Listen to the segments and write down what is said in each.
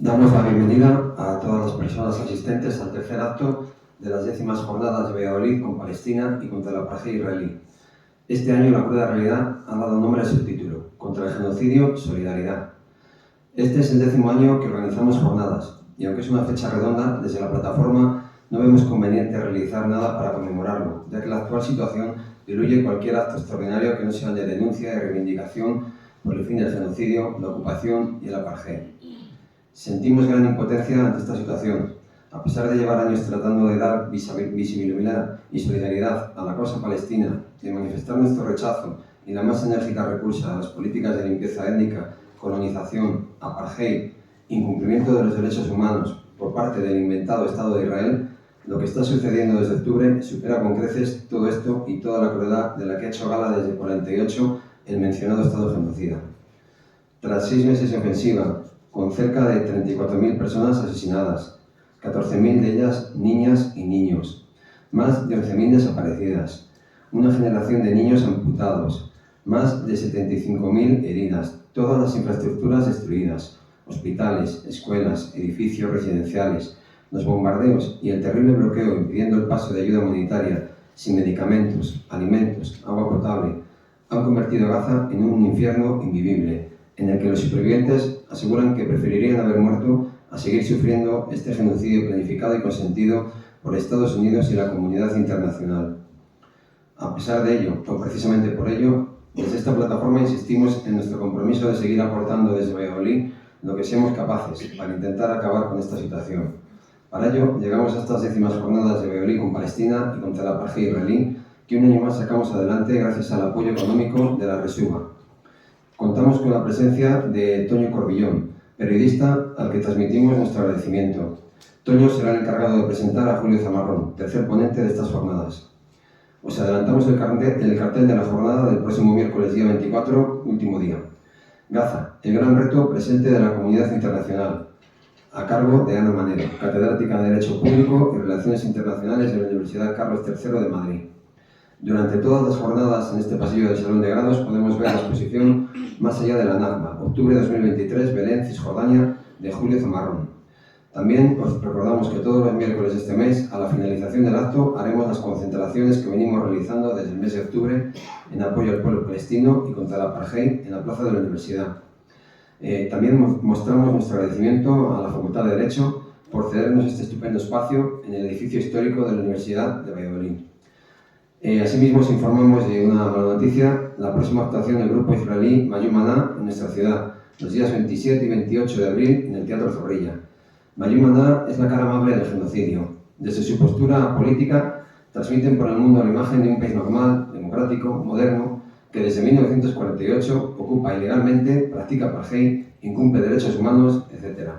Damos la bienvenida a todas las personas asistentes al tercer acto de las 10º jornadas de Valladolid con Palestina y contra el apartheid israelí. Este año la cruda realidad ha dado nombre a su título, Contra el genocidio, solidaridad. Este es el 10º año que organizamos jornadas y aunque es una fecha redonda, desde la plataforma no vemos conveniente realizar nada para conmemorarlo, ya que la actual situación diluye cualquier acto extraordinario que no sea de denuncia y reivindicación por el fin del genocidio, la ocupación y el apartheid. Sentimos gran impotencia ante esta situación. A pesar de llevar años tratando de dar visibilidad y solidaridad a la causa palestina, de manifestar nuestro rechazo y la más enérgica repulsa a las políticas de limpieza étnica, colonización, apartheid, incumplimiento de los derechos humanos por parte del inventado Estado de Israel, lo que está sucediendo desde octubre supera con creces todo esto y toda la crueldad de la que ha hecho gala desde el 48 el mencionado Estado genocida. Tras 6 meses de ofensiva, con cerca de 34.000 personas asesinadas, 14.000 de ellas niñas y niños, más de 11.000 desaparecidas, una generación de niños amputados, más de 75.000 heridas, todas las infraestructuras destruidas, hospitales, escuelas, edificios residenciales, los bombardeos y el terrible bloqueo impidiendo el paso de ayuda humanitaria sin medicamentos, alimentos, agua potable, han convertido Gaza en un infierno invivible, en el que los supervivientes aseguran que preferirían haber muerto a seguir sufriendo este genocidio planificado y consentido por Estados Unidos y la comunidad internacional. A pesar de ello, o precisamente por ello, desde esta plataforma insistimos en nuestro compromiso de seguir aportando desde Valladolid lo que seamos capaces para intentar acabar con esta situación. Para ello, llegamos a estas 10º jornadas de Valladolid con Palestina y contra el apartheid israelí, que un año más sacamos adelante gracias al apoyo económico de la Resuba. Contamos con la presencia de Toño Corbillón, periodista al que transmitimos nuestro agradecimiento. Toño será el encargado de presentar a Julio Zamarrón, tercer ponente de estas jornadas. Os adelantamos el cartel de la jornada del próximo miércoles día 24, último día. Gaza, el gran reto presente de la comunidad internacional, a cargo de Ana Manero, catedrática de Derecho Público y Relaciones Internacionales de la Universidad Carlos III de Madrid. Durante todas las jornadas en este pasillo del Salón de Grados podemos ver la exposición Más allá de la Nakba, octubre de 2023, Belén, Cisjordania, de Julio Zamarrón. También os recordamos que todos los miércoles de este mes, a la finalización del acto, haremos las concentraciones que venimos realizando desde el mes de octubre en apoyo al pueblo palestino y contra el apartheid en la plaza de la universidad. También mostramos nuestro agradecimiento a la Facultad de Derecho por cedernos este estupendo espacio en el edificio histórico de la Universidad de Valladolid. Asimismo, os informamos de una mala noticia: la próxima actuación del grupo israelí Mayum Maná en nuestra ciudad, los días 27 y 28 de abril en el Teatro Zorrilla. Mayum Maná es la cara amable del genocidio. Desde su postura política, transmiten por el mundo la imagen de un país normal, democrático, moderno, que desde 1948 ocupa ilegalmente, practica apartheid, incumple derechos humanos, etc.,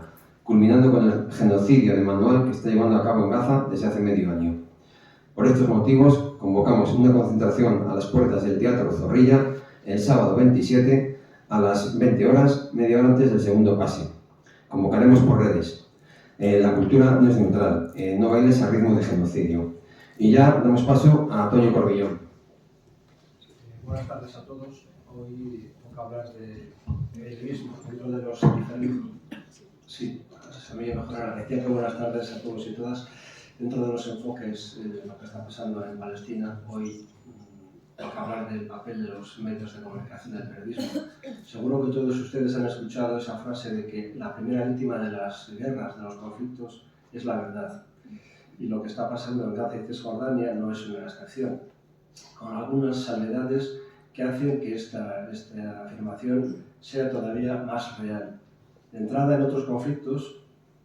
culminando con el genocidio de manual que está llevando a cabo en Gaza desde hace medio año. Por estos motivos, convocamos una concentración a las puertas del Teatro Zorrilla el sábado 27 a las 20 horas, media hora antes del segundo pase. Convocaremos por redes. La cultura no es neutral, no bailes a ritmo de genocidio. Y ya damos paso a Toño Corbillón. Buenas tardes a todos. Hoy toca hablar de periodismo dentro de los diferentes... Sí, a mí mejor decía que buenas tardes a todos y todas. Dentro de los enfoques de lo que está pasando en Palestina, hoy toca hablar del papel de los medios de comunicación del periodismo. Seguro que todos ustedes han escuchado esa frase de que la primera víctima de las guerras, de los conflictos, es la verdad. Y lo que está pasando en Gaza y Cisjordania no es una excepción, con algunas salvedades que hacen que esta afirmación sea todavía más real. De entrada, en otros conflictos,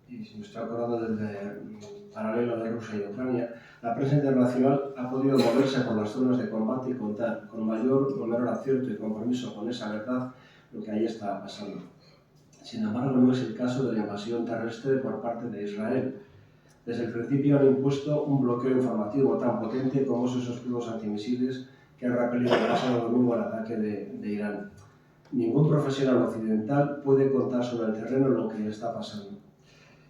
y si me estoy acordando del paralelo de Rusia y Ucrania, la prensa internacional ha podido moverse por las zonas de combate y contar con mayor o menor acierto y compromiso con esa verdad lo que ahí está pasando. Sin embargo, no es el caso de la invasión terrestre por parte de Israel. Desde el principio han impuesto un bloqueo informativo tan potente como esos escudos antimisiles que han repelido el pasado domingo el ataque de Irán. Ningún profesional occidental puede contar sobre el terreno lo que está pasando.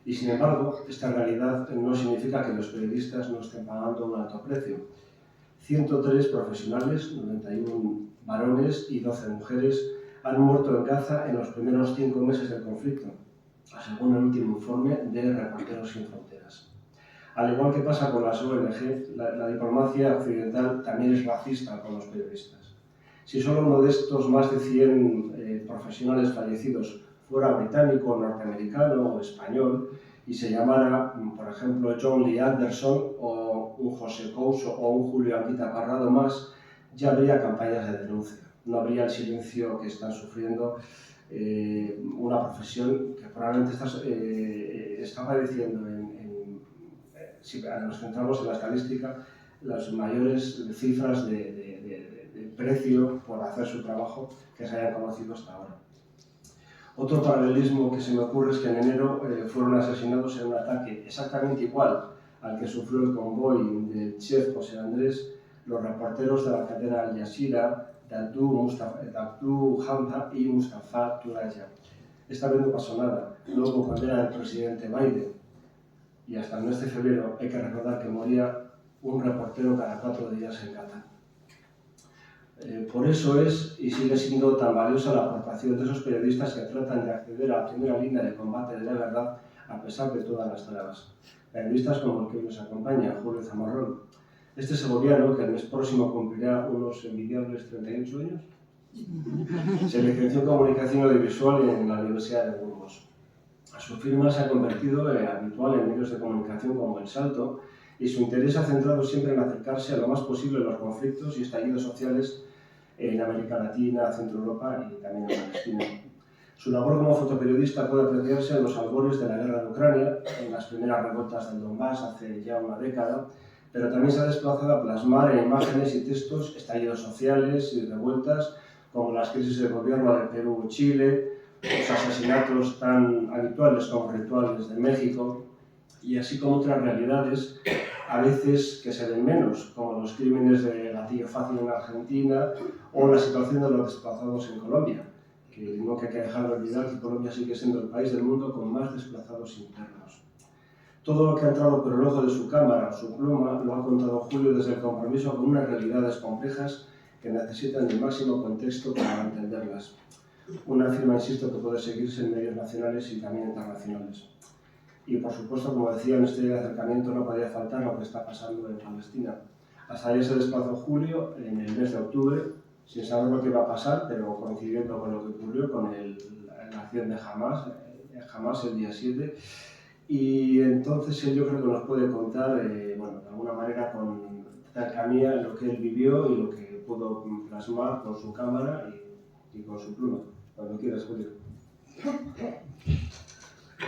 Y sin embargo, esta realidad no significa que los periodistas no estén pagando un alto precio. 103 profesionales, 91 varones y 12 mujeres han muerto en Gaza en los primeros 5 meses del conflicto. según el último informe de Reporteros Sin Fronteras. Al igual que pasa con las ONG, la diplomacia occidental también es racista con los periodistas. Si solo uno de estos más de 100 profesionales fallecidos fuera británico, norteamericano o español y se llamara, por ejemplo, John Lee Anderson o un José Couso o un Julio Anguita Parrado más, ya habría campañas de denuncia. No habría el silencio que están sufriendo una profesión que probablemente está padeciendo, si nos centramos en la estadística, las mayores cifras de precio por hacer su trabajo que se hayan conocido hasta ahora. Otro paralelismo que se me ocurre es que en enero fueron asesinados en un ataque exactamente igual al que sufrió el convoy del chef José Andrés los reporteros de la cadena Al Jazeera, Abdul Hamza y Mustafa Turaya. Esta vez no pasó nada, no hubo condena del presidente Biden y hasta el mes de febrero hay que recordar que moría un reportero cada 4 días en Qatar. Por eso es y sigue siendo tan valiosa la aportación de esos periodistas que tratan de acceder a la primera línea de combate de la verdad a pesar de todas las trabas. Periodistas como el que hoy nos acompaña, Julio Zamarrón. Este segoviano, que el mes próximo cumplirá unos envidiables 38 años, se licenció en Comunicación Audiovisual en la Universidad de Burgos. Su firma se ha convertido habitual en medios de comunicación como El Salto y su interés ha centrado siempre en acercarse a lo más posible a los conflictos y estallidos sociales en América Latina, Centro Europa y también en Palestina. Su labor como fotoperiodista puede apreciarse en los albores de la guerra de Ucrania, en las primeras revueltas del Donbass hace ya una década, pero también se ha desplazado a plasmar en imágenes y textos estallidos sociales y revueltas como las crisis de gobierno de Perú y Chile, los asesinatos tan habituales como rituales de México y así como otras realidades a veces que se ven menos, como los crímenes de gatillo fácil en Argentina o la situación de los desplazados en Colombia, que no hay que dejar de olvidar que Colombia sigue siendo el país del mundo con más desplazados internos. Todo lo que ha entrado por el ojo de su cámara o su pluma lo ha contado Julio desde el compromiso con unas realidades complejas que necesitan del máximo contexto para entenderlas. Una firma, insisto, que puede seguirse en medios nacionales y también internacionales. Y por supuesto, como decía, en este acercamiento no podía faltar lo que está pasando en Palestina. Hasta allá se desplazó Julio en el mes de octubre, sin saber lo que iba a pasar, pero coincidiendo con lo que ocurrió con la acción de Hamas el día 7. Y entonces él yo creo que nos puede contar, bueno, de alguna manera con cercanía lo que él vivió y lo que pudo plasmar con su cámara y con su pluma. Cuando quieras, Julio.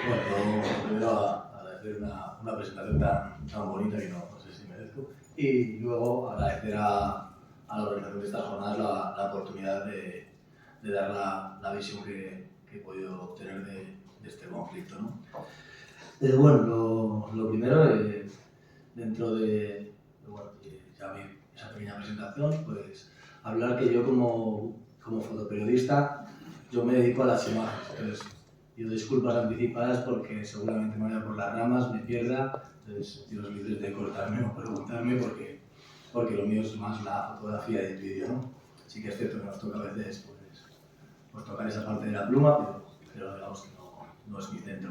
Bueno, primero agradecer una presentación tan bonita que no sé si merezco. Y luego agradecer a la organización de estas jornadas la oportunidad de dar la visión que he podido obtener de este conflicto, ¿no? Bueno, lo primero, dentro de ya esa pequeña presentación, pues hablar que yo como fotoperiodista, yo me dedico a las imágenes. Entonces, pido disculpas anticipadas porque seguramente me vaya por las ramas, me pierda, entonces sentiros libres de cortarme o preguntarme porque lo mío es más la fotografía y el vídeo, ¿no? Sí que es cierto que nos toca a veces pues tocar esa parte de la pluma, pero digamos que no es mi centro.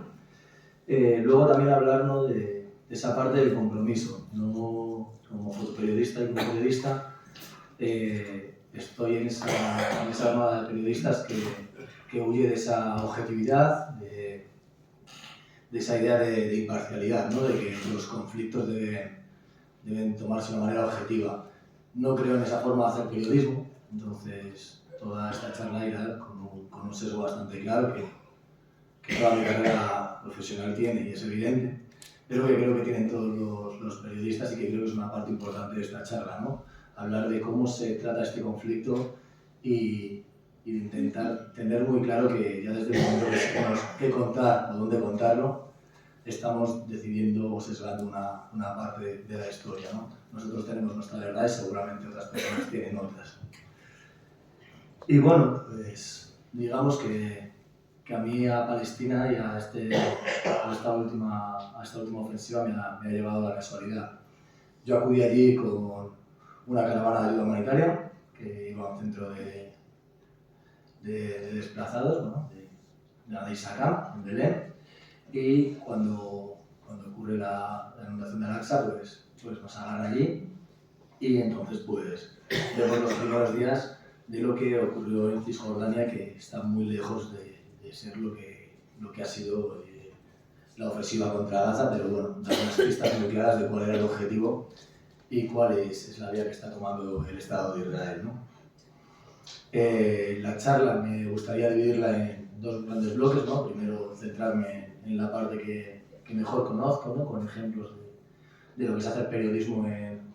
Luego también hablar, ¿no?, de esa parte del compromiso. No, como fotoperiodista y como periodista estoy en esa armada de periodistas que huye de esa objetividad, de esa idea de imparcialidad, ¿no?, de que los conflictos deben tomarse de una manera objetiva. No creo en esa forma de hacer periodismo, entonces toda esta charla irá con un sesgo bastante claro que toda mi carrera profesional tiene y es evidente, pero que creo que tienen todos los periodistas y que creo que es una parte importante de esta charla, ¿no? Hablar de cómo se trata este conflicto y intentar tener muy claro que ya desde el momento que sepamos qué contar o dónde contarlo, estamos decidiendo o sesgando una parte de la historia, ¿no? Nosotros tenemos nuestra verdad y seguramente otras personas tienen otras. Y bueno, pues digamos que a mí a Palestina y a esta última ofensiva me ha llevado la casualidad. Yo acudí allí con una caravana de ayuda humanitaria que iba a un centro de desplazados, ¿no?, de Isakam, en Belén, y cuando ocurre la inundación de Al-Aqsa, pues nos agarra allí y entonces pues vemos los primeros días de lo que ocurrió en Cisjordania, que está muy lejos de ser lo que ha sido la ofensiva contra Gaza, pero bueno, da unas pistas muy claras de cuál era el objetivo y cuál es la vía que está tomando el Estado de Israel, ¿no? La charla me gustaría dividirla en dos grandes bloques, ¿no? Primero centrarme en la parte que mejor conozco, ¿no? Con ejemplos de lo que es hacer periodismo en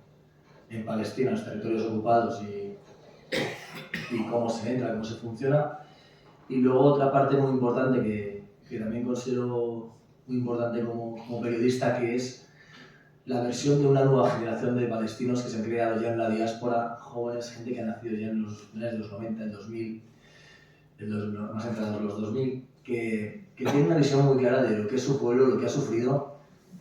Palestina, en los territorios ocupados y cómo se entra, cómo se funciona. Y luego otra parte muy importante que también considero muy importante como periodista, que es la versión de una nueva generación de palestinos que se han creado ya en la diáspora, jóvenes, gente que ha nacido ya en los finales de los 90, el 2000, más entrados en los 2000, que tienen una visión muy clara de lo que es su pueblo, lo que ha sufrido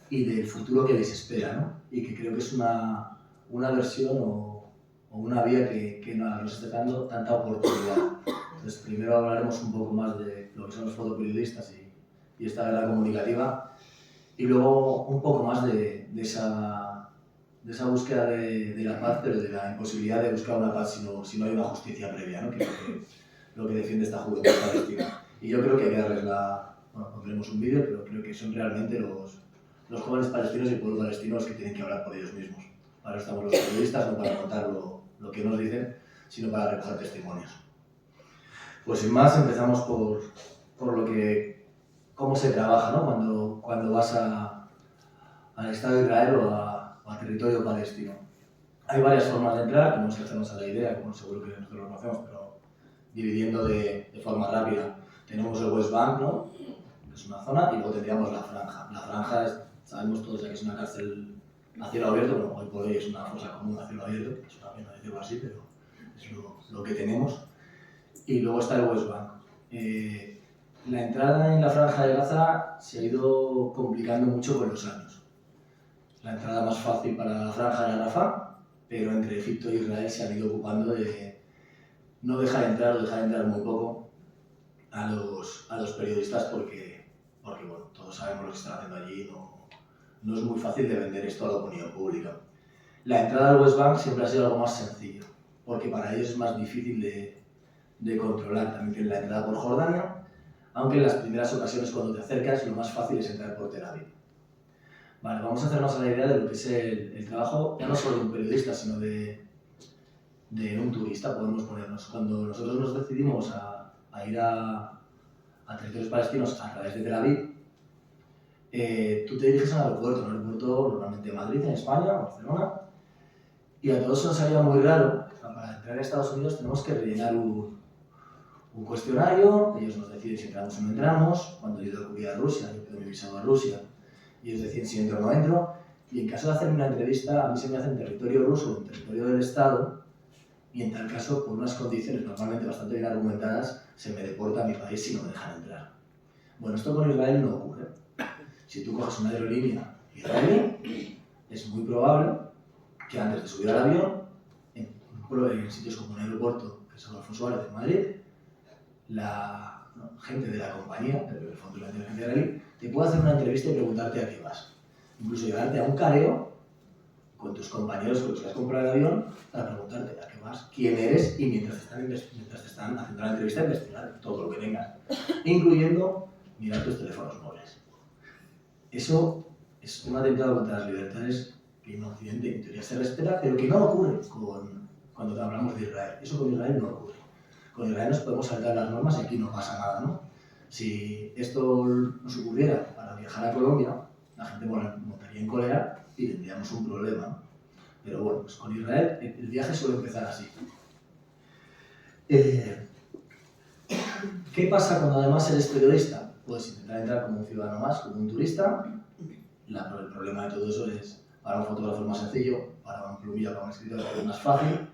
y del futuro que les espera, ¿no? Y que creo que es una versión o una vía que nos está dando tanta oportunidad. Entonces, primero hablaremos un poco más de lo que son los fotoperiodistas y esta era comunicativa, y luego un poco más de esa búsqueda de la paz, pero de la imposibilidad de buscar una paz si no hay una justicia previa, ¿no? Que es lo que defiende esta juventud palestina. Y yo creo que hay que darles bueno, pondremos un vídeo, pero creo que son realmente los jóvenes palestinos y el pueblo palestino los que tienen que hablar por ellos mismos. Para eso estamos los periodistas, no para contar lo que nos dicen, sino para recoger testimonios. Pues sin más, empezamos por cómo se trabaja, ¿no? Cuando vas al Estado de Israel o a territorio palestino. Hay varias formas de entrar, tenemos que hacernos a la idea, como seguro que nosotros lo conocemos, pero dividiendo de forma rápida. Tenemos el West Bank, ¿no? Que es una zona, y luego tendríamos la franja. La franja sabemos todos ya que es una cárcel a cielo abierto, bueno, hoy por hoy es una fosa común a cielo abierto, que es una pena decirlo así, pero es lo que tenemos. Y luego está el West Bank. La entrada en la franja de Gaza se ha ido complicando mucho con los años. La entrada más fácil para la franja era Rafah, pero entre Egipto e Israel se han ido ocupando de no dejar entrar o dejar entrar muy poco a los periodistas porque bueno, todos sabemos lo que están haciendo allí, no es muy fácil de vender esto a la opinión pública. La entrada al West Bank siempre ha sido algo más sencillo, porque para ellos es más difícil de controlar. También tienen la entrada por Jordania, aunque en las primeras ocasiones cuando te acercas lo más fácil es entrar por Tel Aviv. Vale, vamos a hacernos a la idea de lo que es el trabajo, ya no solo de un periodista, sino de un turista, podemos ponernos. Cuando nosotros nos decidimos a ir a territorios palestinos a través de Tel Aviv, tú te diriges al aeropuerto, normalmente Madrid, en España, Barcelona, y a todos nos salía muy raro. Para entrar a Estados Unidos tenemos que rellenar un cuestionario, ellos nos deciden si entramos o no entramos. Cuando yo acudí a Rusia, yo pido mi visado a Rusia, y ellos deciden si entro o no entro, y en caso de hacerme una entrevista, a mí se me hace en territorio ruso o en territorio del Estado, y en tal caso, por unas condiciones normalmente bastante bien argumentadas, se me deporta a mi país si no me dejan entrar. Bueno, esto con Israel no ocurre. Si tú coges una aerolínea israelí, es muy probable que antes de subir al avión, en sitios como un aeropuerto, que es Adolfo Suárez de Madrid, la gente de la compañía, del Fondo de la Inteligencia Israelí, te puede hacer una entrevista y preguntarte a qué vas. Incluso llevarte a un careo con tus compañeros con los que has comprado el avión para preguntarte a qué vas, quién eres, y mientras te están haciendo la entrevista, investigar todo lo que tengas, incluyendo mirar tus teléfonos móviles. Eso es un atentado contra las libertades que en Occidente en teoría se respeta, pero que no ocurre cuando hablamos de Israel. Eso con Israel no ocurre. Con Israel nos podemos saltar las normas y aquí no pasa nada, ¿no? Si esto nos ocurriera para viajar a Colombia, la gente montaría en cólera y tendríamos un problema, ¿no? Pero bueno, pues con Israel el viaje suele empezar así. ¿Qué pasa cuando además eres periodista? Puedes intentar entrar como un ciudadano más, como un turista. El problema de todo eso es, para un fotógrafo es más sencillo, para un plumilla, para un escritor es más fácil,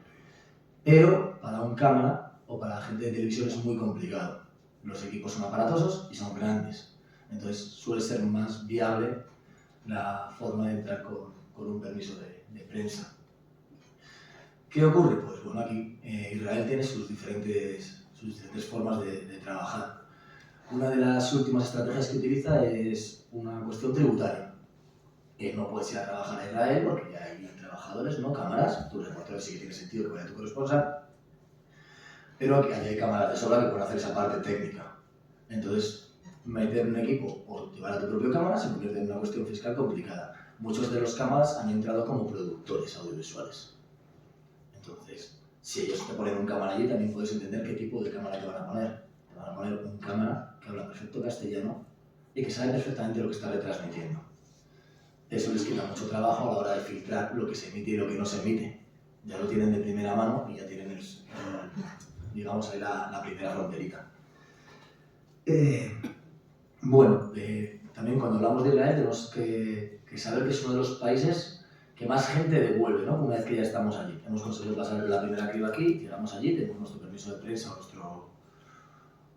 pero para un cámara o para la gente de televisión es muy complicado. Los equipos son aparatosos y son grandes, entonces suele ser más viable la forma de entrar con un permiso de prensa. ¿Qué ocurre? Pues bueno, aquí Israel tiene sus diferentes formas de trabajar. Una de las últimas estrategias que utiliza es una cuestión tributaria. Que no puedes ir a trabajar a Israel porque ya hay trabajadores, ¿no? Cámaras, tu reportero sí que tiene sentido que vaya tu corresponsal, pero que allí hay cámaras de sobra que pueden hacer esa parte técnica. Entonces, meter un equipo o llevar a tu propio cámara se convierte en una cuestión fiscal complicada. Muchos de los cámaras han entrado como productores audiovisuales. Entonces, si ellos te ponen un cámara allí, también puedes entender qué tipo de cámara te van a poner. Te van a poner un cámara que habla perfecto castellano y que sabe perfectamente lo que está retransmitiendo. Eso les quita mucho trabajo a la hora de filtrar lo que se emite y lo que no se emite. Ya lo tienen de primera mano y ya tienen, digamos, ahí la primera fronterita. También cuando hablamos de Israel tenemos que saber que es uno de los países que más gente devuelve, ¿no? Una vez que ya estamos allí. Hemos conseguido pasar la primera criba aquí, llegamos allí, tenemos nuestro permiso de prensa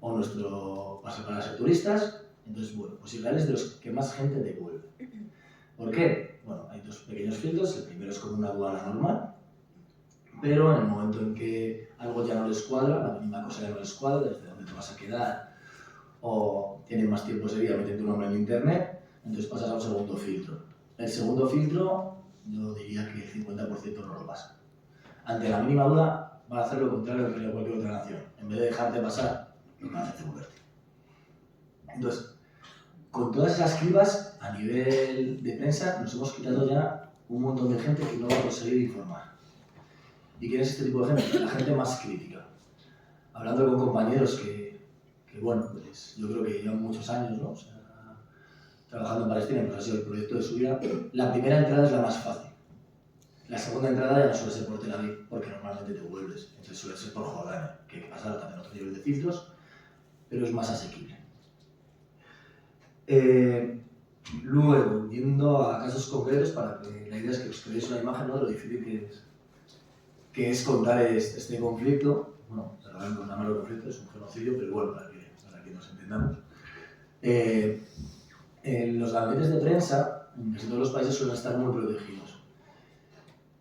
o nuestro pase para ser turistas. Entonces, bueno, pues Israel es de los que más gente devuelve. ¿Por qué? Bueno, hay dos pequeños filtros. El primero es como una aduana normal, pero en el momento en que algo ya no les cuadra, la mínima cosa ya no les cuadra, desde dónde te vas a quedar, o tienen más tiempo ese día, meten tu nombre en internet, entonces pasas a un segundo filtro. El segundo filtro, yo diría que el 50% no lo pasa. Ante la mínima duda, van a hacer lo contrario que haría cualquier otra nación. En vez de dejarte pasar, lo van a hacer devolverte. Entonces, con todas esas cribas, a nivel de prensa, nos hemos quitado ya un montón de gente que no va a conseguir informar. ¿Y quién es este tipo de gente? La gente más crítica. Hablando con compañeros que bueno, pues yo creo que llevan muchos años, ¿no? O sea, trabajando en Palestina, pues ha sido el proyecto de su vida. La primera entrada es la más fácil. La segunda entrada ya no suele ser por Tel Aviv, porque normalmente te vuelves. Entonces suele ser por Jordania, que hay que pasar también otro nivel de filtros, pero es más asequible. Luego, yendo a casos concretos, para que la idea es que os creéis una imagen, ¿no?, de lo difícil que es contar este conflicto. Bueno, perdón, no llamarlo conflicto, es un genocidio, pero bueno, para que nos entendamos. En los gabinetes de prensa, en casi todos los países, suelen estar muy protegidos.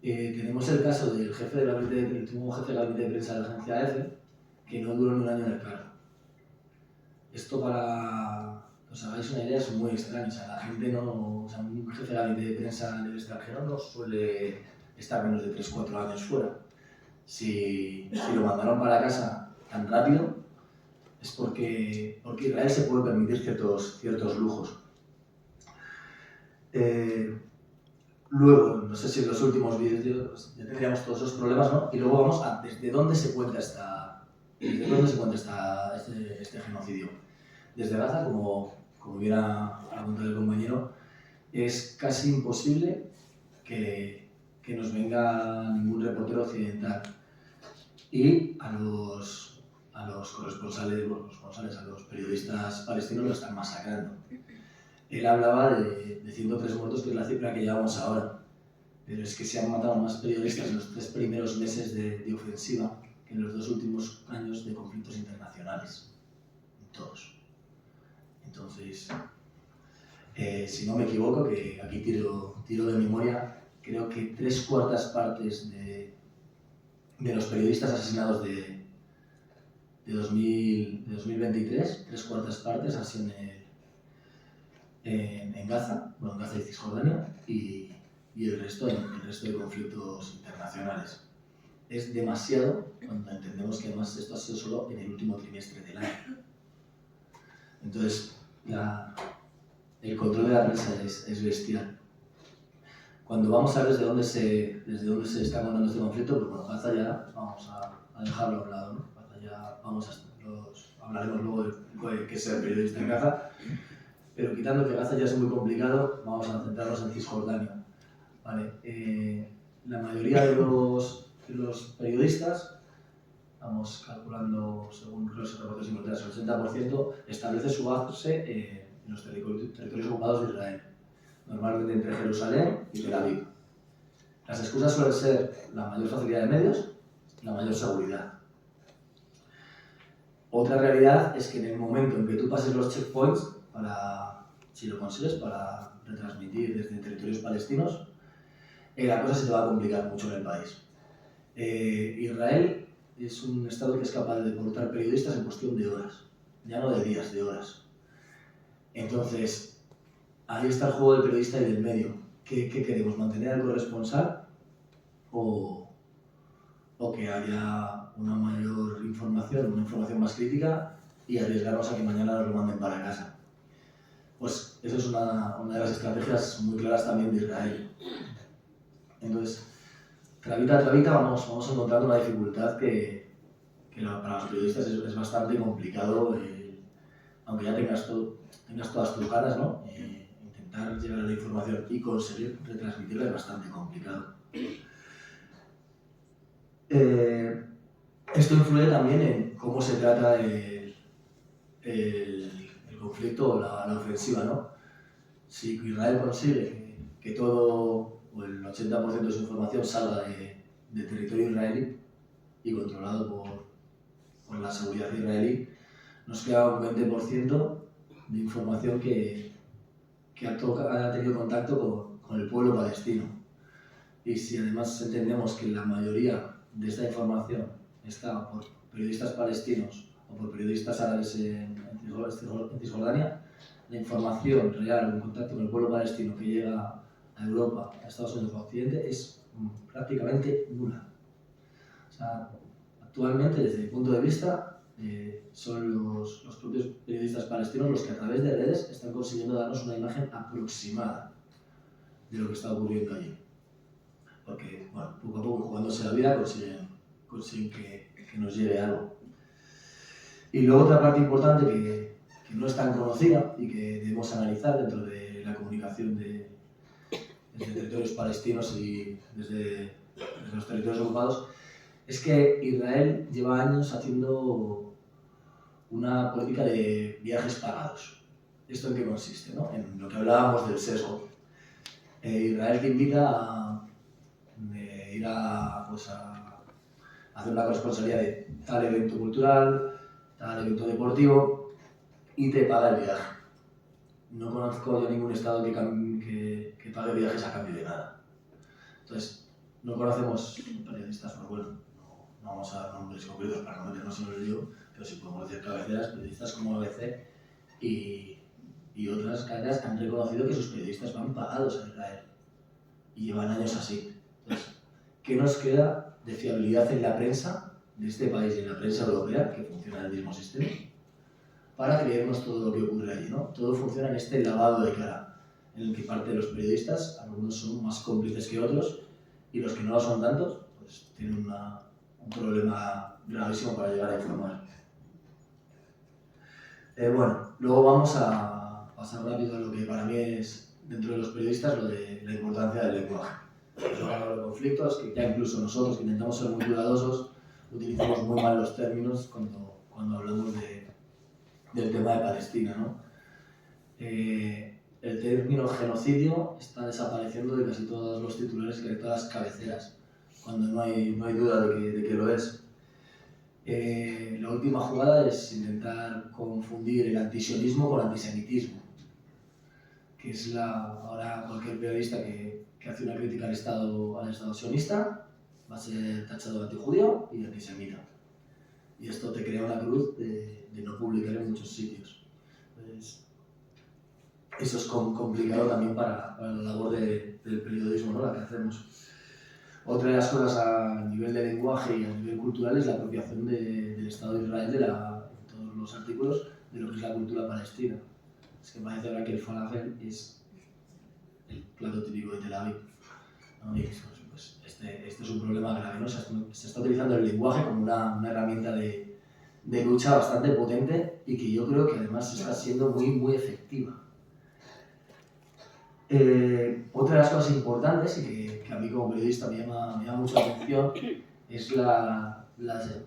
Tenemos el caso del jefe de último jefe de gabinete de prensa de la agencia EFE, que no duró ni un año en el cargo. Esto, para que os hagáis una idea, es muy extraño. O sea, la gente no, o sea, un jefe de gabinete de prensa del extranjero no suele estar menos de 3-4 años fuera. Si lo mandaron para casa tan rápido, es porque Israel se puede permitir ciertos lujos. Luego, no sé si en los últimos vídeos ya tendríamos todos esos problemas, ¿no? Y luego vamos a desde dónde se cuenta este genocidio. Desde Gaza, como hubiera apuntado el compañero, es casi imposible que nos venga ningún reportero occidental. Y a los corresponsales, a los periodistas palestinos lo están masacrando. Él hablaba de 103 muertos, que es la cifra que llevamos ahora. Pero es que se han matado más periodistas en los 3 primeros meses de ofensiva que en los 2 últimos años de conflictos internacionales. Todos. Entonces, si no me equivoco, que aquí tiro de memoria, creo que 3/4 partes de los periodistas asesinados de 2023, 3/4 partes han sido en Gaza, bueno, en Gaza y Cisjordania, y el resto de conflictos internacionales. Es demasiado cuando entendemos que además esto ha sido solo en el último trimestre del año. Entonces, el control de la prensa es bestial. Cuando vamos a ver desde dónde se está contando este conflicto, pues bueno, Gaza ya vamos a dejarlo a un lado, ¿no? Gaza ya hablaremos luego de qué es ser periodista en Gaza, pero quitando que Gaza ya es muy complicado, vamos a centrarnos en Cisjordania. Vale, la mayoría de los periodistas, vamos calculando según los reportes importantes, el 80% establece su base en los territorios ocupados de Israel, normalmente entre Jerusalén y Tel Aviv. Las excusas suelen ser la mayor facilidad de medios y la mayor seguridad. Otra realidad es que en el momento en que tú pases los checkpoints, si lo consigues, para retransmitir desde territorios palestinos, la cosa se te va a complicar mucho en el país. Israel es un estado que es capaz de deportar periodistas en cuestión de horas. ya no de días, de horas. Entonces, ahí está el juego del periodista y del medio. ¿Qué queremos? ¿Mantener al corresponsal o que haya una mayor información, una información más crítica y arriesgarnos a que mañana nos lo manden para casa? Pues eso es una de las estrategias muy claras también de Israel. Entonces, trabita a trabita vamos encontrando una dificultad que para los periodistas es bastante complicado, aunque ya tengas todas tus ganas, ¿no? Intentar llegar a la información y conseguir retransmitirla es bastante complicado. Esto influye también en cómo se trata el conflicto o la ofensiva, ¿no? Si Israel consigue que todo o el 80% de su información salga del territorio israelí y controlado por la seguridad israelí, nos queda un 20% de información que ha tenido contacto con el pueblo palestino. Y si además entendemos que la mayoría de esta información está por periodistas palestinos o por periodistas árabes en Cisjordania, la información real o en contacto con el pueblo palestino que llega a Europa, a Estados Unidos o a Occidente es prácticamente nula. O sea, actualmente, desde mi punto de vista, son los propios periodistas palestinos los que a través de redes están consiguiendo darnos una imagen aproximada de lo que está ocurriendo allí. Porque, bueno, poco a poco, jugándose la vida, consiguen que nos llegue algo. Y luego otra parte importante que no es tan conocida y que debemos analizar dentro de la comunicación desde territorios palestinos y desde los territorios ocupados, es que Israel lleva años haciendo una política de viajes pagados. ¿Esto en qué consiste? ¿No? En lo que hablábamos del sesgo. Israel te invita a ir a hacer una corresponsalía de tal evento cultural, tal evento deportivo y te paga el viaje. No conozco yo ningún estado que pague viajes a cambio de nada. Entonces, no conocemos periodistas, pero bueno, no vamos a dar nombres concretos para no meternos en el lío, pero sí podemos decir cabeceras, periodistas como ABC y otras cadenas han reconocido que sus periodistas van pagados a Israel y llevan años así. Entonces, ¿qué nos queda de fiabilidad en la prensa de este país y en la prensa europea, que funciona en el mismo sistema, para creernos todo lo que ocurre allí, ¿no? Todo funciona en este lavado de cara, en el que parte de los periodistas, algunos son más cómplices que otros, y los que no lo son tantos, pues tienen un problema gravísimo para llegar a informar. Bueno, luego vamos a pasar rápido a lo que para mí es, dentro de los periodistas, lo de la importancia del lenguaje. Yo hablo de conflictos, que ya incluso nosotros, que intentamos ser muy cuidadosos, utilizamos muy mal los términos cuando hablamos del tema de Palestina, ¿no? El término genocidio está desapareciendo de casi todos los titulares y de todas las cabeceras, cuando no hay duda de que lo es. La última jugada es intentar confundir el antisionismo con antisemitismo, que es ahora cualquier periodista que hace una crítica al Estado sionista va a ser tachado de antijudío y antisemita. Y esto te crea una cruz de no publicar en muchos sitios. Entonces, eso es complicado también para la labor del periodismo, ¿no? La que hacemos. Otra de las cosas a nivel de lenguaje y a nivel cultural es la apropiación del Estado de Israel en todos los artículos de lo que es la cultura palestina. Es que parece ahora que el falafel es el plato típico de Tel Aviv, ¿no? Y pues este es un problema grave, ¿no? Se está utilizando el lenguaje como una herramienta de lucha bastante potente y que yo creo que además está siendo muy, muy efectiva. Otra de las cosas importantes y que a mí como periodista me llama mucho la atención es la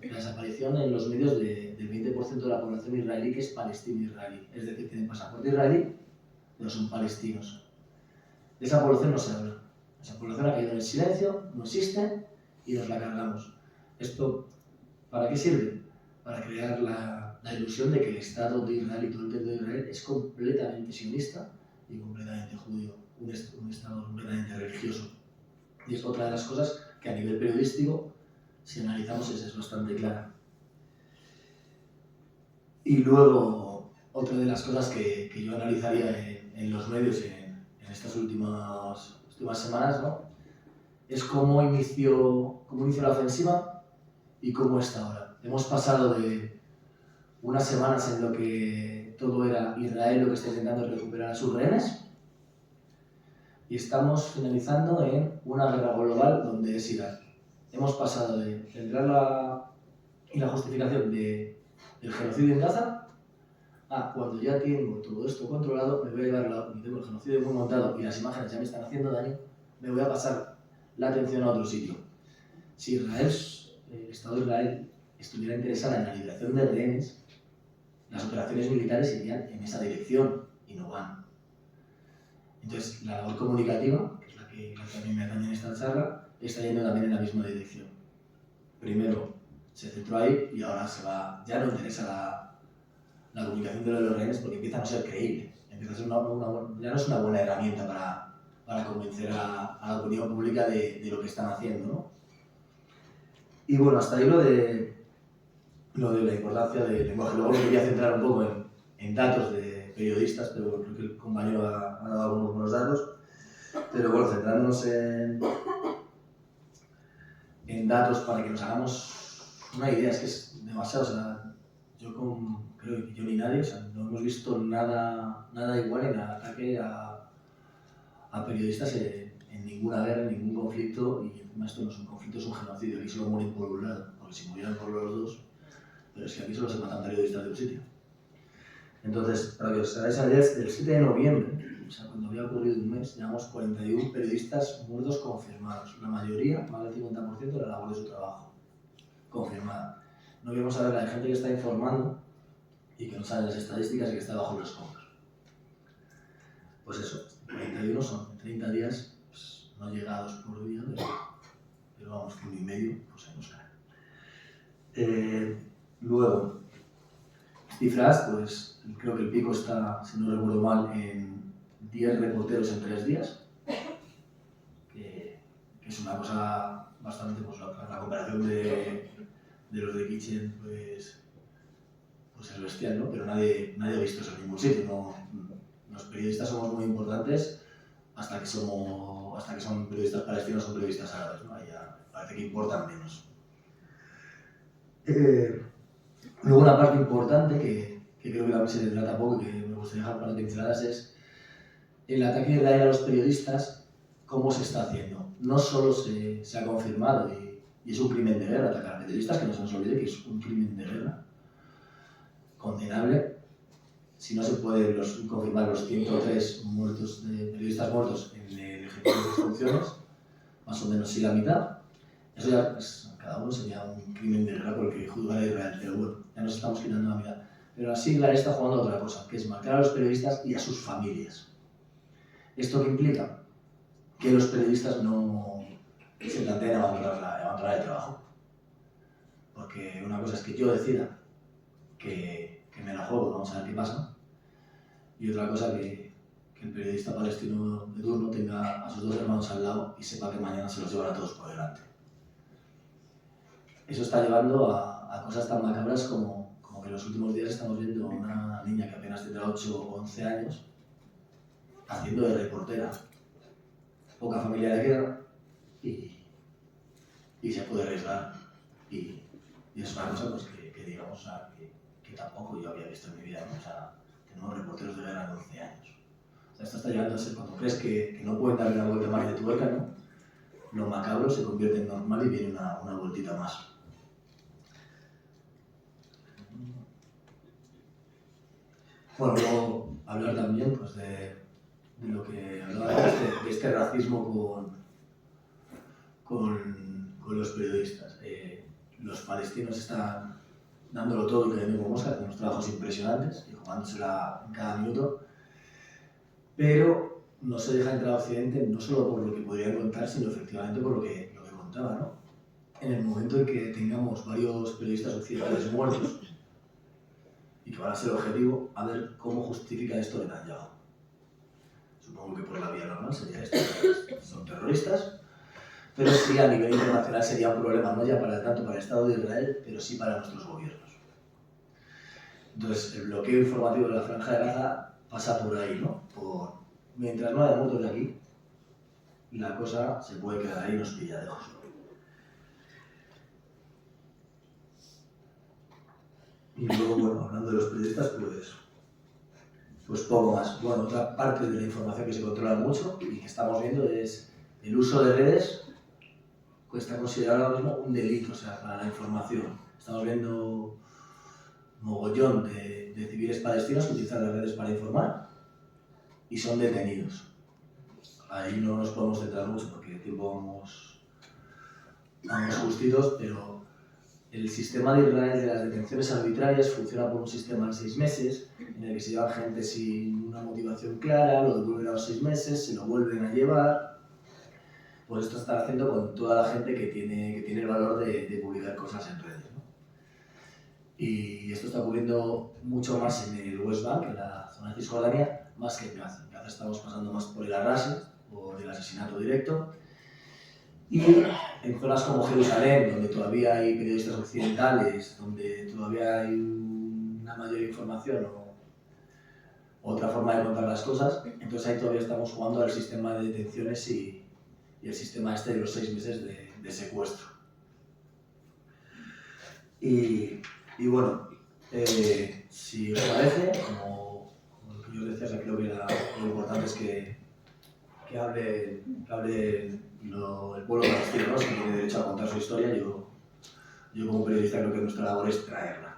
desaparición en los medios del 20% de la población israelí que es palestino-israelí. Es decir, tienen pasaporte israelí, pero son palestinos. De esa población no se habla. Esa población ha caído en el silencio, no existe y nos la cargamos. ¿Esto para qué sirve? Para crear la ilusión de que el Estado de Israel y todo el territorio de Israel es completamente sionista y completamente judío, un Estado completamente religioso. Y es otra de las cosas que a nivel periodístico, si analizamos, es bastante clara. Y luego, otra de las cosas que yo analizaría en los medios en estas últimas semanas, ¿no? Es cómo inició la ofensiva y cómo está ahora. Hemos pasado de unas semanas en lo que todo era Israel lo que está intentando recuperar a sus rehenes y estamos finalizando en una guerra global donde es Irán. Hemos pasado de centrar la justificación del genocidio en Gaza a cuando ya tengo todo esto controlado, me voy a llevar tengo el genocidio muy montado y las imágenes ya me están haciendo daño, me voy a pasar la atención a otro sitio. Si Israel, el Estado de Israel estuviera interesado en la liberación de rehenes, las operaciones militares irían en esa dirección y no van. Entonces, la labor comunicativa, que es la que a mí me atañe en esta charla, está yendo también en la misma dirección. Primero se centró ahí y ahora ya no interesa la comunicación de los rehenes porque empieza a no ser creíble. Empieza a ser ya no es una buena herramienta para convencer a la opinión pública de lo que están haciendo, ¿no? Y bueno, hasta ahí lo de la importancia del lenguaje. Luego me quería centrar un poco en datos de periodistas, pero creo que el compañero ha dado algunos buenos datos. Pero bueno, centrándonos en datos para que nos hagamos una idea, es que es demasiado. O sea, creo que yo ni nadie, o sea, no hemos visto nada igual en el ataque a periodistas en ninguna guerra, en ningún conflicto, y encima esto no es un conflicto, es un genocidio. Aquí solo mueren por un lado, porque si murieran por los dos, pero es que aquí solo se matan periodistas de un sitio. Entonces, para que os hagáis ayer, el 7 de noviembre, o sea, cuando había ocurrido un mes, llevamos 41 periodistas muertos confirmados. La mayoría, más del 50%, de la labor de su trabajo. Confirmada. No queremos saber la de gente que está informando y que no sabe las estadísticas y que está bajo los escombros. Pues eso, 41 son 30 días, pues, no llegados por día, pero vamos, 1 y medio, pues se nos cae. Luego, cifras, pues creo que el pico está, si no recuerdo mal, en 10 reporteros en 3 días, que es una cosa bastante, pues la comparación de los de Kitchen, pues es bestial, ¿no? Pero nadie ha visto eso en ningún sitio, ¿no? Los periodistas somos muy importantes hasta que son periodistas palestinos o periodistas árabes, ¿no? Ahí ya parece que importan menos. Luego una parte importante que creo que también se le trata poco y que me gustaría dejar para pinceladas es el ataque de Israel a los periodistas, cómo se está haciendo. No solo se ha confirmado y es un crimen de guerra atacar a periodistas, que no se nos olvide que es un crimen de guerra condenable. Si no se puede confirmar los 103 periodistas muertos en el ejecución de sus funciones, más o menos sí la mitad, eso ya cada uno sería un crimen de guerra por el que juzgar a Israel, pero bueno, ya nos estamos quitando la mitad. Pero así Israel está jugando a otra cosa, que es marcar a los periodistas y a sus familias. ¿Esto qué implica? Que los periodistas no se planteen abandonar el trabajo. Porque una cosa es que yo decida que me la juego, vamos a ver qué pasa, y otra cosa que el periodista palestino de turno tenga a sus 2 hermanos al lado y sepa que mañana se los llevará a todos por delante. Eso está llevando a cosas tan macabras como que en los últimos días estamos viendo a una niña que apenas tendrá 8 o 11 años haciendo de reportera. Poca familia le queda y se puede arriesgar. Y es una cosa pues, que digamos, o sea, que tampoco yo había visto en mi vida, ¿no? O sea, tenemos reporteros de guerra de 11 años. O sea, esto está llegando a ser cuando crees que no pueden darle una vuelta más de tuerca, ¿no? Lo macabro se convierte en normal y viene una vueltita más. Bueno, luego hablar también pues, de lo que hablaba de este racismo con los periodistas. Los palestinos están dándolo todo y cayendo como mosca, con unos trabajos impresionantes y jugándosela en cada minuto, pero no se deja entrar a Occidente no solo por lo que podrían contar, sino efectivamente por lo que contaba, ¿no? En el momento en que tengamos varios periodistas occidentales muertos y que van a ser objetivo, a ver cómo justifica esto Netanyahu. Supongo que por la vía normal sería esto, son terroristas, pero sí a nivel internacional sería un problema, no ya tanto para el Estado de Israel, pero sí para nuestros gobiernos. Entonces, el bloqueo informativo de la Franja de Gaza pasa por ahí, ¿no? Mientras no haya muertos de aquí, la cosa se puede quedar ahí y nos pilla lejos. Y luego, bueno, hablando de los periodistas, pues poco más. Bueno, otra parte de la información que se controla mucho y que estamos viendo es el uso de redes, que está considerado ahora mismo un delito, o sea, para la información. Estamos viendo mogollón de civiles palestinos que utilizan las redes para informar y son detenidos. Ahí no nos podemos centrar mucho porque de tiempo vamos justitos, pero el sistema de Israel de las detenciones arbitrarias funciona por un sistema de 6 meses en el que se lleva gente sin una motivación clara, lo devuelven a los 6 meses, se lo vuelven a llevar. Pues esto está haciendo con toda la gente que tiene el valor de publicar cosas en redes, ¿no? Y esto está ocurriendo mucho más en el West Bank, en la zona de Cisjordania, más que en Gaza. En Gaza estamos pasando más por el arrase, por el asesinato directo. Y en zonas como Jerusalén, donde todavía hay periodistas occidentales, donde todavía hay una mayor información o otra forma de contar las cosas, entonces ahí todavía estamos jugando al sistema de detenciones y el sistema este de los 6 meses de secuestro. Y bueno, si os parece, como lo que yo os decía, o sea, creo que lo importante es que hable el pueblo palestino, ¿no? Si tiene derecho a contar su historia. Yo como periodista creo que nuestra labor es traerla.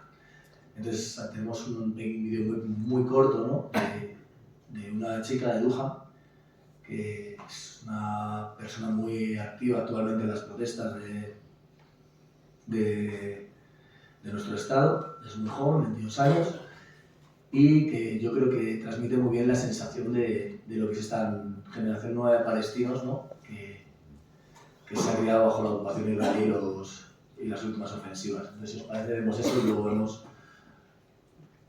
Entonces tenemos un vídeo muy corto, ¿no? de una chica de Duja, que es una persona muy activa actualmente en las protestas de nuestro estado. Es muy joven, 22 años, y que yo creo que transmite muy bien la sensación de lo que es esta generación nueva de palestinos, ¿no? que se ha criado bajo la ocupación israelí y las últimas ofensivas. Entonces, si os parece, vemos eso y luego vemos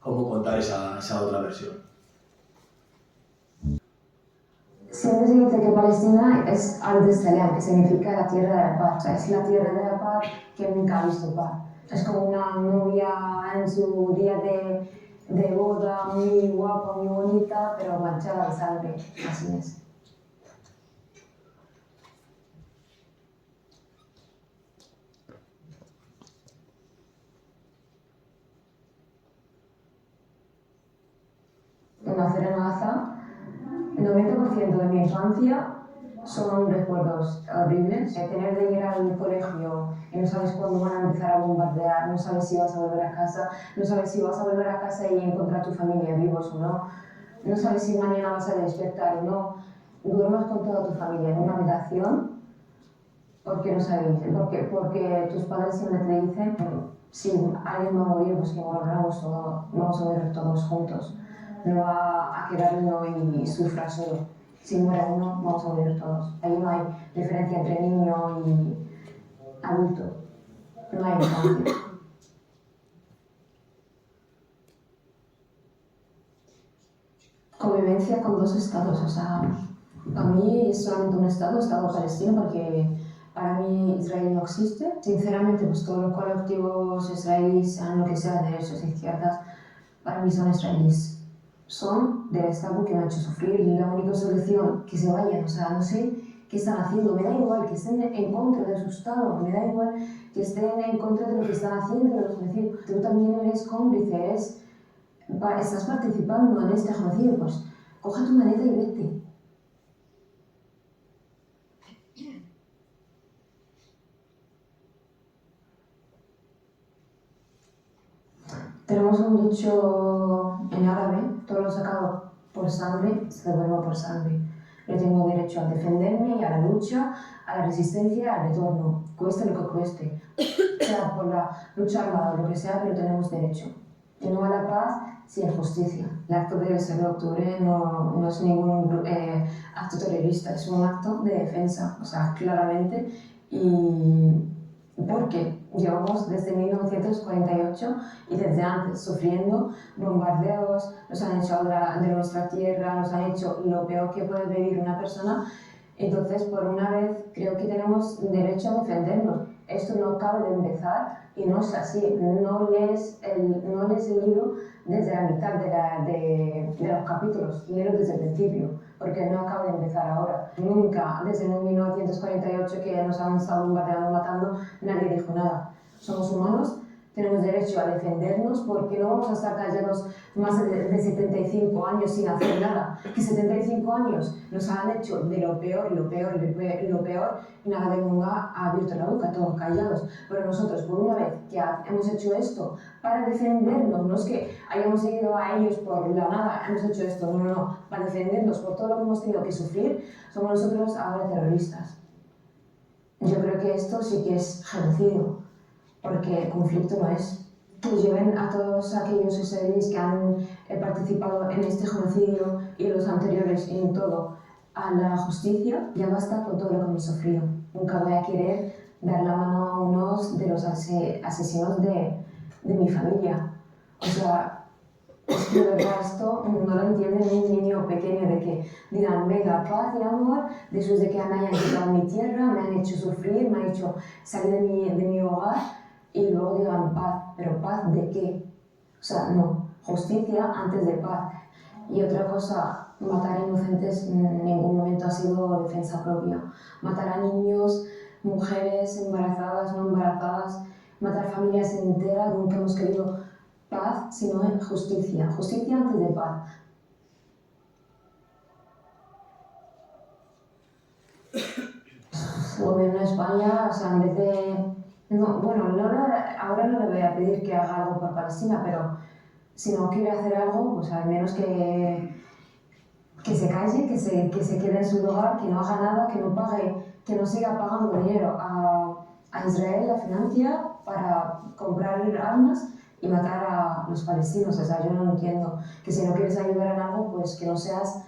cómo contar esa otra versión. Siempre se dice que Palestina es Ard-e-Salam, que significa la tierra de la paz. O sea, es la tierra de la paz que nunca ha visto paz. Es como una novia en su día de boda, muy guapa, muy bonita, pero manchada de sangre. Así es. En nacer en Gaza, el 90% de mi infancia son recuerdos horribles. Tener de ir al colegio y no sabes cuándo van a empezar a bombardear, no sabes si vas a volver a casa, no sabes si vas a volver a casa y encontrar a tu familia vivos o no, no sabes si mañana vas a despertar o no. Duermes con toda tu familia en una habitación porque no sabes, porque tus padres siempre te dicen si alguien va a morir, pues que moramos todos, vamos a morir todos juntos. No va a quedar uno y sufra solo. Si muere uno, vamos a morir todos. Ahí no hay diferencia entre niño y adulto. No hay infancia. Convivencia con dos estados. O sea, para mí es solamente un estado palestino, porque para mí Israel no existe. Sinceramente, pues todos los colectivos israelíes, sean lo que sea, derechos, izquierdas, para mí son israelíes. Son del Estado que me ha hecho sufrir. La única solución, que se vayan. O sea, no sé qué están haciendo. Me da igual que estén en contra de su Estado, me da igual que estén en contra de lo que están haciendo de los genocidios. Tú también eres cómplice, estás participando en este genocidio, pues coge tu maleta y vete. Tenemos un dicho en árabe: todo lo sacado por sangre se devuelve por sangre. Yo tengo derecho a defenderme y a la lucha, a la resistencia, al retorno, cueste lo que cueste. Sea por la lucha armada o lo que sea, pero tenemos derecho. Y no a la paz sin justicia. El acto del 6 de octubre no es ningún acto terrorista, es un acto de defensa, o sea, claramente. Y porque llevamos desde 1948 y desde antes sufriendo bombardeos, nos han hecho de nuestra tierra, nos han hecho lo peor que puede vivir una persona. Entonces, por una vez, creo que tenemos derecho a defendernos. esto no acaba de empezar y no es así. No lees el libro desde la mitad de los capítulos, léelo desde el principio, porque no acaba de empezar ahora. Nunca, desde 1948 que nos han estado bombardeando, matando, nadie dijo nada. Somos humanos, tenemos derecho a defendernos porque no vamos a estar callados más de 75 años sin hacer nada. Que 75 años nos han hecho de lo peor, lo peor, lo peor, y nada de nunca ha abierto la boca, todos callados. Pero nosotros, por una vez que hemos hecho esto para defendernos, no es que hayamos ido a ellos por la nada, hemos hecho esto, no, para defendernos por todo lo que hemos tenido que sufrir, somos nosotros ahora terroristas. Yo creo que esto sí que es genocidio, porque conflicto no es. Que lleven a todos aquellos israelíes que han participado en este genocidio y los anteriores y en todo a la justicia, ya basta con todo lo que hemos sufrido. Nunca voy a querer dar la mano a unos de los asesinos de mi familia. O sea, es que de verdad esto no lo entiende ni un niño pequeño, de que digan, venga, paz y amor, después de que me hayan quitado mi tierra, me han hecho sufrir, me han hecho salir de mi hogar, y luego digan paz. ¿Pero paz de qué? O sea, no. Justicia antes de paz. Y otra cosa, matar a inocentes en ningún momento ha sido defensa propia. Matar a niños, mujeres embarazadas, no embarazadas, matar familias enteras, nunca hemos querido paz, sino justicia. Justicia antes de paz. El gobierno de España, o sea, en vez de... No, bueno, ahora no le voy a pedir que haga algo por Palestina, pero si no quiere hacer algo, pues al menos que se calle, que se quede en su lugar, que no haga nada, que no pague, que no siga pagando dinero a Israel, la financia, para comprar armas y matar a los palestinos. O sea, yo no entiendo que si no quieres ayudar en algo, pues que no seas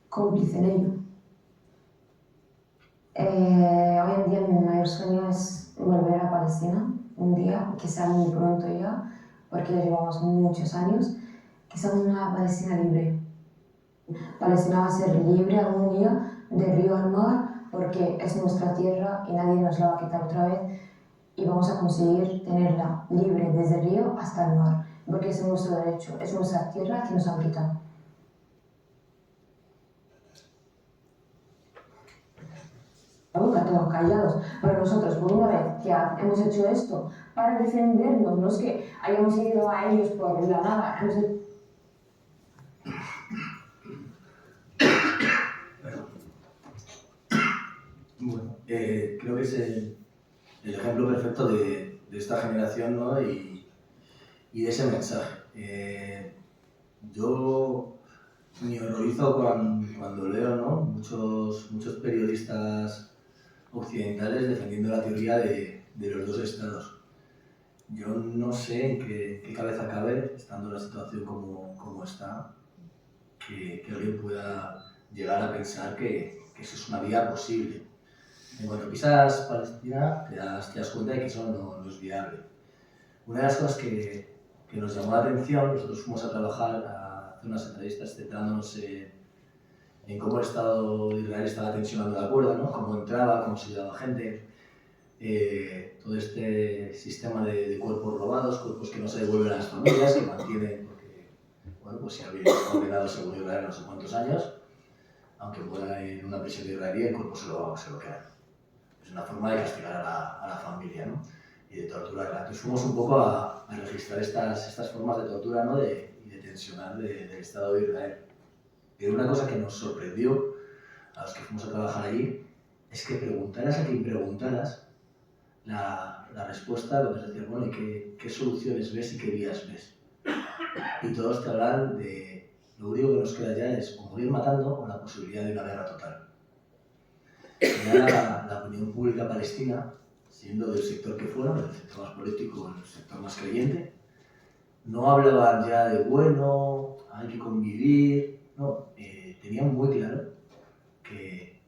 cómplice en ello. Hoy en día mi mayor sueño es volver a Palestina un día, que sea muy pronto ya, porque ya llevamos muchos años, que sea una Palestina libre. Palestina va a ser libre algún día, de río al mar, porque es nuestra tierra y nadie nos la va a quitar otra vez, y vamos a conseguir tenerla libre desde el río hasta el mar, porque es nuestro derecho, es nuestra tierra que nos han quitado. Todos callados, pero nosotros, por una vez que hemos hecho esto para defendernos, no es que hayamos ido a ellos por la nada, Bueno, creo que es el ejemplo perfecto de esta generación, ¿no? y de ese mensaje. Yo me horrorizo cuando leo, ¿no? muchos periodistas occidentales defendiendo la teoría de los dos estados. Yo no sé en qué cabeza cabe, estando en la situación como está, que alguien pueda llegar a pensar que eso es una vía posible. En cuanto pisas Palestina, te das cuenta de que eso no es viable. Una de las cosas que nos llamó la atención, nosotros fuimos a trabajar a hacer unas entrevistas centrándonos en cómo el Estado de Israel estaba tensionando la cuerda, ¿no? Cómo entraba, cómo se llevaba gente, todo este sistema de cuerpos robados, cuerpos que no se devuelven a las familias, que mantienen, porque, bueno, pues si había condenado según Israel no sé cuántos años, aunque fuera en una prisión israelí, el cuerpo se lo queda. Es una forma de castigar a la familia, ¿no? Y de torturarla. Entonces fuimos un poco a registrar estas formas de tortura, ¿no? y de tensionar del Estado de Israel. Pero una cosa que nos sorprendió a los que fuimos a trabajar allí es que preguntaras a quien preguntaras, la respuesta, lo que es decir, bueno, ¿y qué soluciones ves y qué vías ves? Y todos te hablan de lo único que nos queda ya es o morir matando o la posibilidad de una guerra total. Ya la opinión pública palestina, siendo del sector que fueron, del sector más político, el sector más creyente, no hablaban ya de bueno, hay que convivir, no, tenían muy claro que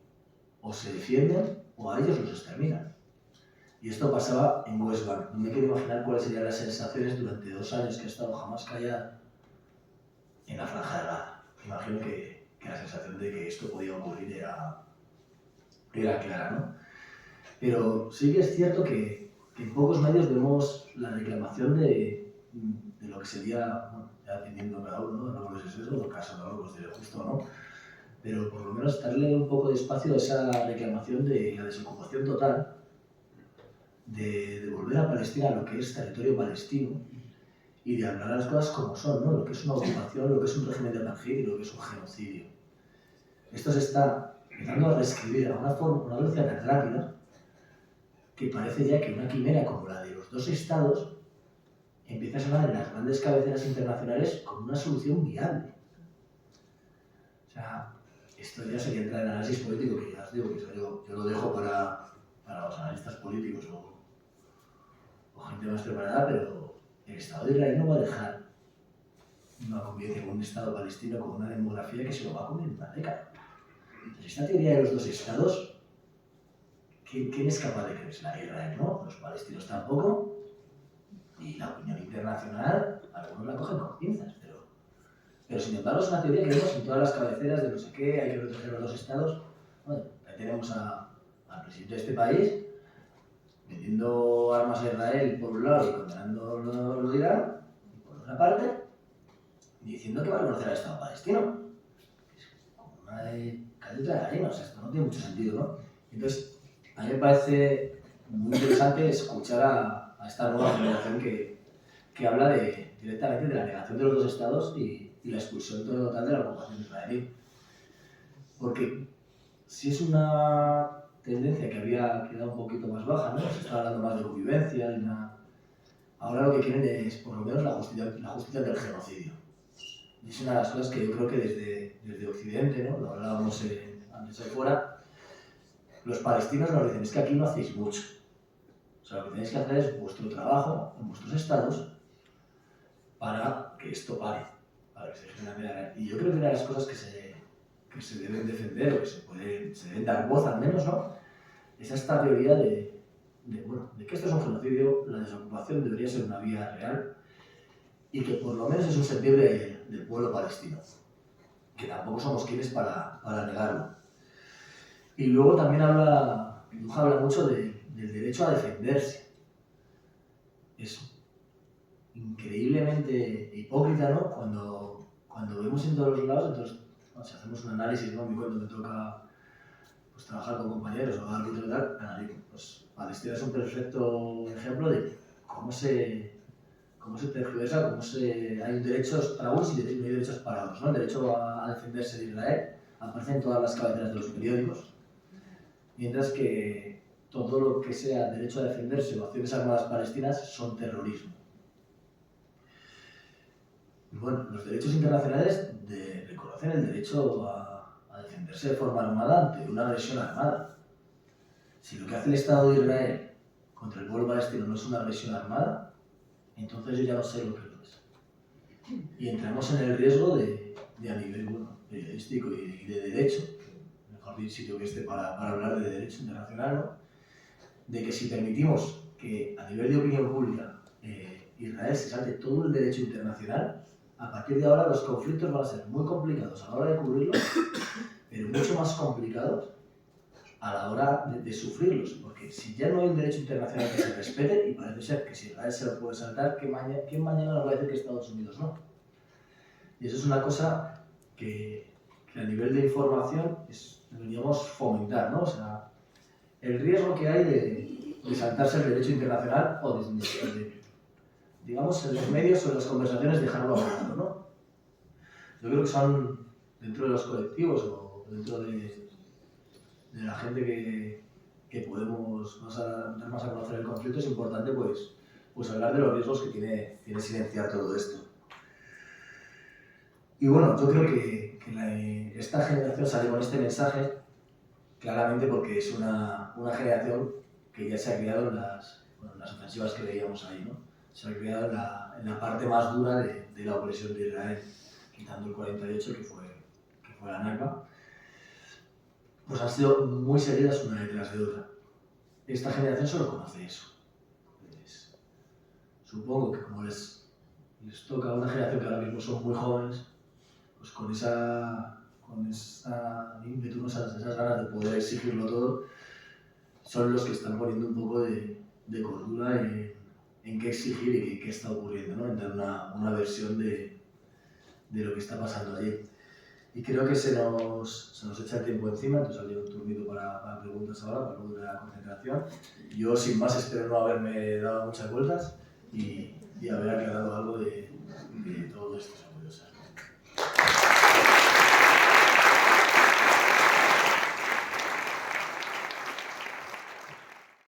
o se defienden o a ellos los exterminan. Y esto pasaba en West Bank. No me quiero imaginar cuáles serían las sensaciones durante 2 años que he estado jamás callada en la Franja de Gaza. Imagino que la sensación de que esto podía ocurrir era clara, ¿no? Pero sí que es cierto que en pocos medios vemos la reclamación de lo que sería, bueno, ya dependiendo cada uno, ¿no? No sé si es eso, o caso de algo de justo o no, pero por lo menos darle un poco de espacio a esa reclamación de la desocupación total, de devolver a Palestina lo que es territorio palestino y de hablar las cosas como son, ¿no? Lo que es una ocupación, lo que es un régimen de apartheid y lo que es un genocidio. Esto se está empezando a reescribir a una velocidad tan rápida que parece ya que una quimera como la de los dos estados empieza a sonar en las grandes cabeceras internacionales como una solución viable. O sea, esto ya sería entrar en análisis político, que ya os digo que yo lo dejo para los analistas políticos o gente más preparada, pero el Estado de Israel no va a dejar una convivencia con un Estado palestino con una demografía que se lo va a comer en una década. Entonces, esta teoría de los dos Estados, ¿quién es capaz de creérsela? Israel no, los palestinos tampoco, y la opinión internacional, algunos la cogen con pinzas, pero sin embargo es una teoría que vemos en todas las cabeceras de no sé qué, hay que proteger los dos estados. Bueno, ahí tenemos al presidente de este país vendiendo armas a Israel por un lado y condenando lo de Irán, y por otra parte, diciendo que va a reconocer al Estado palestino. Es como una caldera de arena, o sea, esto no tiene mucho sentido, ¿no? Entonces, a mí me parece muy interesante escuchar a esta nueva generación que habla directamente de la negación de los dos estados y la expulsión total de la ocupación israelí. Porque si es una tendencia que había quedado un poquito más baja, ¿no? Se está hablando más de convivencia, ahora lo que quieren es, por lo menos, la justicia del genocidio. Y es una de las cosas que yo creo que desde Occidente, ¿no? Lo hablábamos antes de fuera, los palestinos nos dicen, es que aquí no hacéis mucho. O sea, lo que tenéis que hacer es vuestro trabajo en vuestros estados para que esto pare, para que se genere. Y yo creo que una de las cosas que se deben defender o que se deben dar voz al menos, ¿no? Es esta teoría de que esto es un genocidio, la desocupación debería ser una vía real y que por lo menos es un sentir del pueblo palestino, que tampoco somos quienes para negarlo. Y luego también habla mucho del derecho a defenderse. Es increíblemente hipócrita, ¿no? Cuando vemos en todos los lados, entonces, si hacemos un análisis, ¿no? A mí cuando me toca pues, trabajar con compañeros o árbitros y tal, analizo. Pues Palestina es un perfecto ejemplo de cómo se tergiversa, hay derechos para unos y no hay derechos para otros, ¿no? El derecho a defenderse de Israel aparece en todas las cabeceras de los periódicos, mientras que todo lo que sea derecho a defenderse o acciones armadas palestinas son terrorismo. Y bueno, los derechos internacionales reconocen el derecho a defenderse de forma armada ante una agresión armada. Si lo que hace el Estado de Israel contra el pueblo palestino no es una agresión armada, entonces yo ya no sé lo que lo es. Y entramos en el riesgo de a nivel periodístico y de derecho, mejor sitio que este para hablar de derecho internacional, ¿no? De que si permitimos que a nivel de opinión pública Israel se salte todo el derecho internacional, a partir de ahora los conflictos van a ser muy complicados a la hora de cubrirlos, pero mucho más complicados a la hora de sufrirlos, porque si ya no hay un derecho internacional que se respete, y parece ser que si Israel se lo puede saltar, ¿quién mañana nos va a decir que Estados Unidos no? Y eso es una cosa que a nivel de información deberíamos fomentar, ¿no? O sea, el riesgo que hay de saltarse el derecho internacional o digamos, en los medios o en las conversaciones dejarlo a un lado, ¿no? Yo creo que son, dentro de los colectivos o dentro de la gente que podemos dar más a conocer el conflicto, es importante pues hablar de los riesgos que tiene silenciar todo esto. Y bueno, yo creo que esta generación sale con este mensaje claramente porque es una generación que ya se ha criado en las ofensivas que veíamos ahí, ¿no? Se ha criado en la parte más dura de la opresión de Israel, quitando el 48 que fue la Nakba. Pues han sido muy seguidas una detrás de otra. Esta generación solo conoce eso. Pues, supongo que como les toca a una generación que ahora mismo son muy jóvenes, pues con esa ímpetu, esas ganas de poder exigirlo todo, son los que están poniendo un poco de cordura en qué exigir y qué está ocurriendo, ¿no? En dar una versión de lo que está pasando allí. Y creo que se nos echa el tiempo encima, entonces habría un turmito para preguntas ahora, para luego de la concentración. Yo, sin más, espero no haberme dado muchas vueltas y haber aclarado algo de todo esto.